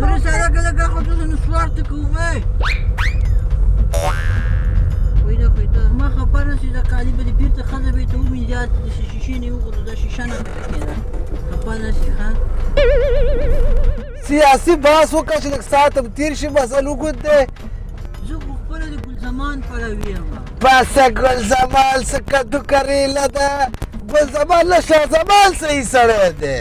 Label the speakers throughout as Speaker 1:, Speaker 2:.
Speaker 1: رسالة لك أخذ نصوارتك ومي وإذا خيطة ما خبرنا إذا قاعدين بدي بيرت خذ بيته من جات شيشيني وغرد شيشانا كده خبرنا شيخان
Speaker 2: سیاسي بحث وکړه چې لږ ساعت هم تېر شي مسل وګد دی
Speaker 1: زه خو خپله د ګل زمان پلوي یم
Speaker 2: بسه ګل زمان څه کدو کریله ده ګل زمان له شاه زمان صحیح سړی دی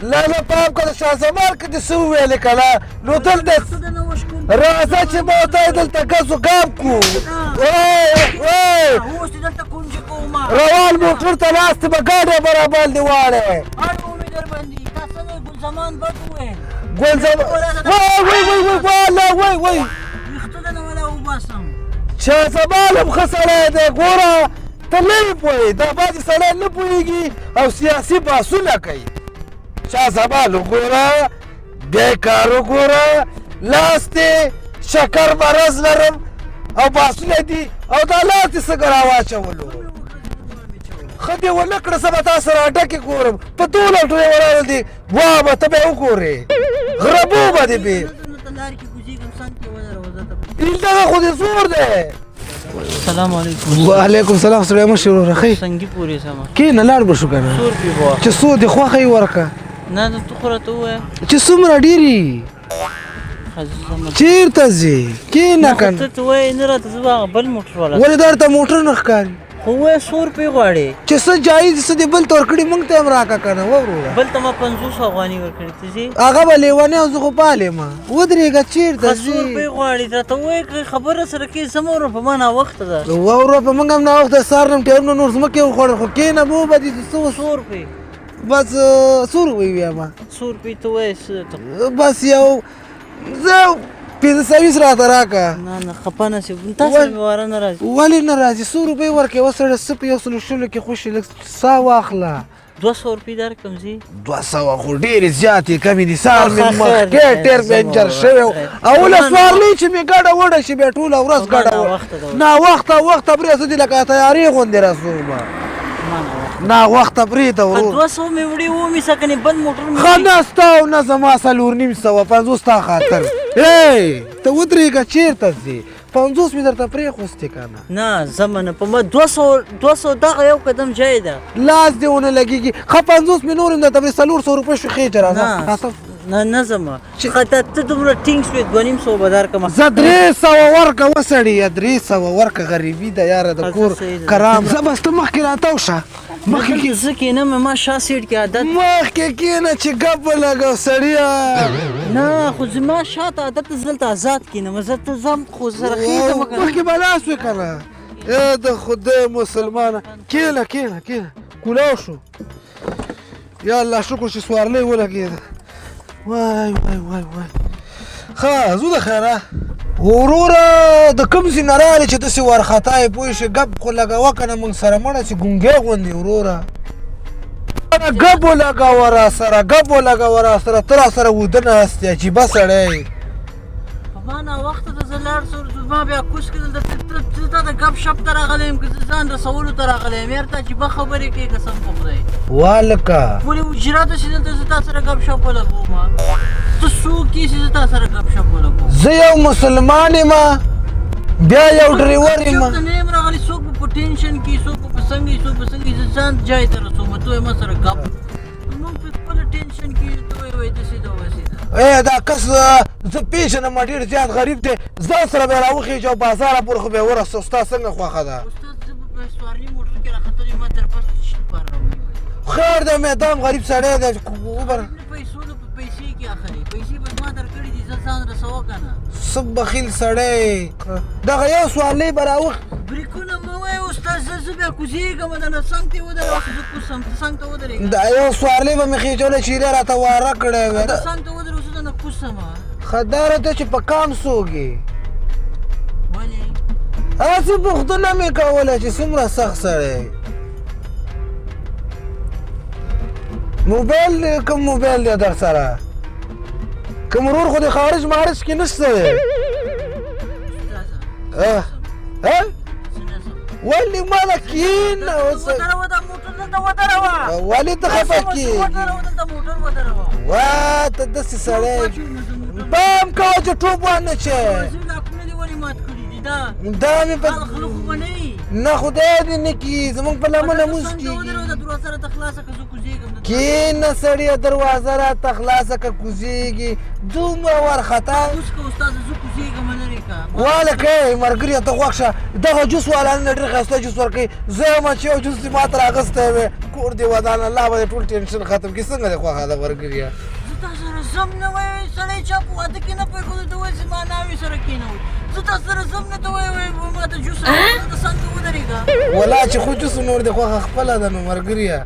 Speaker 2: لا لا پام کړه شاه زمان کې دې څه وویلې که نه نو دلته راځه چې به ورته دلته ګز و ګام کړو
Speaker 1: اوس دې دلته کونجې کوم
Speaker 2: روان موټر ته ناست به ګاډی به راباندې واړې
Speaker 1: اړ مې درباندې تا څنګه ګل زمان بد وویل
Speaker 2: ګل زمان وای
Speaker 1: ویښته دنه ولا وباسم
Speaker 2: شاه زمان هم ښه سړی دی ګوره ته نه پوهې دا بعضې سړی نه پوهېږي او سیاسي بحثونه کوي شاه زمان وګوره بیا یې کار وګوره لاس دی شکر مرض لرم او بحثونه دي او دا لاس دې څنګه راواچولو ښه دې ونه کړه زه به تا سره اډه کې ګورم په دونه ټولې ولاړ دي واه به ته به یې وګورې غربو به دې بې دغه خو دې زور دی
Speaker 1: السلام علیکم
Speaker 2: وعلیکم السلام سړی مشر وروره ښه
Speaker 1: څنګه پورې سمه
Speaker 2: کښېنه لاړ به شو که نه
Speaker 1: 100 روپۍ به واخله
Speaker 2: چې څو دې خوښه یې ورکړه
Speaker 1: نه ته خو راته ووایه
Speaker 2: چې څومره ډېرې چېرته ځې کښېنه که نه
Speaker 1: ته وایې نه راته زه به هغه بل موټر والا
Speaker 2: ولې دا درته موټر نه ښکاري
Speaker 1: خو وایه 100 روپۍ غواړې
Speaker 2: چې څه جایز څه دې بل ته ورکړي موږ ته هم راکړه که نه ووروره
Speaker 1: بل ته ما 500 افغانۍ ورکړې ته ځې
Speaker 2: هغه به لیونی او زه خو پال یم ودرېږه چېرته
Speaker 1: 100 روپۍ غواړې راته ووایې که خبره سره کېږي زه مه وروره په ما ناوخته ده
Speaker 2: ووروره په موږ هم ناوخته سهار نه هم ټایمونه نور ځمکې وخوړل خو کښېنه به وبه دې څه
Speaker 1: 100 روپۍ
Speaker 2: بس څو روپۍ ویمه
Speaker 1: 100 روپۍ ته وایې څه
Speaker 2: بس یو زه 520 راته راکړه
Speaker 1: نه خفه نه شې تا سره مې واره نه راځي
Speaker 2: ولې نه راځي 100 روپۍ ورکړې وسړی څه په 100 کې خوشي لږ ساه واخله
Speaker 1: 200 روپۍ درکړم ځي
Speaker 2: 200 خو ډېرې زیاتې کمې دي سهار مې مخکې ټیر مې انجر شوی او اوله سوارلۍ چې مې ګډه وډه شي بیا ټوله ورځ ګډه ناوخته پرې زه دې لکه تیارې غوندې رسوم ناوخته پرېږده ورور
Speaker 1: 200 مې وړي ومیسه کنې بل موټر مې
Speaker 2: ښه نه ستا او نه زما 450 ستا خاطر ته ودرېږه چېرته ځې 50 مې درته پرېښوستې که نه
Speaker 1: نه زما نه په ما 200 دغه یو قدم جای ده
Speaker 2: لاس دې ونه لګېږي ښه 50 مې نور هم درته پرې 400 روپۍ شو خېجه راځه
Speaker 1: نه زما ته دومره ټینګ شوې 250 به درکړم
Speaker 2: زه 300 ورکه وسړیه 300 ورکه غریبي ده یاره د کور کرام زه بس ته مخکې راتاو شه مخکې
Speaker 1: زه کېنم ما شا سیټ کې عادت
Speaker 2: مخکې کښېنه چې ګپ ولګو سړیه
Speaker 1: نه خو زما شاته عادت زه دلته آزاد کښېنم زه ته ځم خو سره خېږم
Speaker 2: مخکې به لاس وې که نه ای د خدای مسلمانه کښېنه کولاو شو یا الله شکر چې سوارلۍ ولګېده وای ښه ځو د خیره وروره د کوم ځای نه راغلې چې داسې وارخطا یې پوه شې ګپ خو لګوه که نه موږ سره مړه چې ګونګی غوندې وروره ګپ ولګوه را سره ته را سره وده ناست یې عجیبه سړی
Speaker 1: په ما ناوخته ده زه لاړ شم زما بیا کوس کېدل زه تا د ګپ شپ ته راغلی یم که زه ځان رسولو ته راغلی یم یار ته عجیبه خبرې کوې قسم په خدای
Speaker 2: والکه
Speaker 1: ولې اجرا ته چې دلته زه تا سره ګپ شپ ولګوم ته څوک یې چې زه تا سره ګپ شپ ولګوم
Speaker 2: زه یو مسلمان یم بیا یو ډریور یم
Speaker 1: څوک ته نه یم راغلی څوک به په ټینشن کې څوک به په څنګه زه ځان جای ته رسوم ته وایې ما سره ګپ موږ په خپله ټینشن کې ته وایې داسې ده واسې ده
Speaker 2: دا کس زه پیژنم ډېر زیات غریب دی ځان سره به یې راوخېږي او بازاره پورې خو به یې ورسو ستا څنګه خوښه ده
Speaker 1: استاد زه به په سوارلي موټر کې راختلی ما در پس څه لپاره راوړي
Speaker 2: خیر دی میدان غریب سړی دی وبره
Speaker 1: پیسو د پیسې کې اخلي پیسې به ما درکړي دي زه ځان رسوه که نه
Speaker 2: څه بخیل سړی دغه یو سوارلۍ به راوخ
Speaker 1: بریکونه مه وایه استاد زه بیا کوزېږم دنه څنګ ته یې ودرېږه زه کوزم ته څنګ ته ودرېږه
Speaker 2: دا یو سوارلۍ به مې خېجولی چې یې راته واره کړی وی
Speaker 1: ته څنګ ته ودرېږه زه دنه کوزمه
Speaker 2: ښه دا راته چې په کام څوک یې
Speaker 1: ولې
Speaker 2: هسې پوښتنه مې کوله چې څومره سخت سړی موبایل کوم موبایل دی در سره کوم ورور خو د خارج مارج کې نشته دی ولې ماله کښېنه
Speaker 1: دا موټر دلته ودروه
Speaker 2: ولې ته خفه کېږي
Speaker 1: ودروه دلته موټر ودروه
Speaker 2: وا ته داسې سړی پام کوه چې ټوپ وانه چې
Speaker 1: لاکونه دې ولې مات کړي دي دا
Speaker 2: دا مې په
Speaker 1: خلک خو به نه وي
Speaker 2: نه خدای دې نه کړي زموږ په لمنه مونځ
Speaker 1: څنګه
Speaker 2: کېږي
Speaker 1: ودروه د دروازه راته خلاصه که زه کوزېږم
Speaker 2: کېنه سړیه دروازه راته خلاصه که کوزېږي دومره وارخطا
Speaker 1: اوس که استاده زه کوزېږم لرې که
Speaker 2: واله کوې ملګريه ته خوښ شه دغه جوس والانه ډېر ښایسته جوس ورکوي زه یم چې یو جوس دې ماته راغستی وې کور دې ودان الله به دې ټول ټینشن ختم کړي څنګه دې خوښه ده ملګريه
Speaker 1: زه تا سره زم نه وایي سړی چا په واده کې نه پرېښودو ته وایي چې ما ناوې سره کېنوئ زه تا سره زم نه ته وایي ما ته جوس ته څنګه ودرېږه
Speaker 2: ولا چې خو جوس نور دې خوښه خپله ده نو ملګريه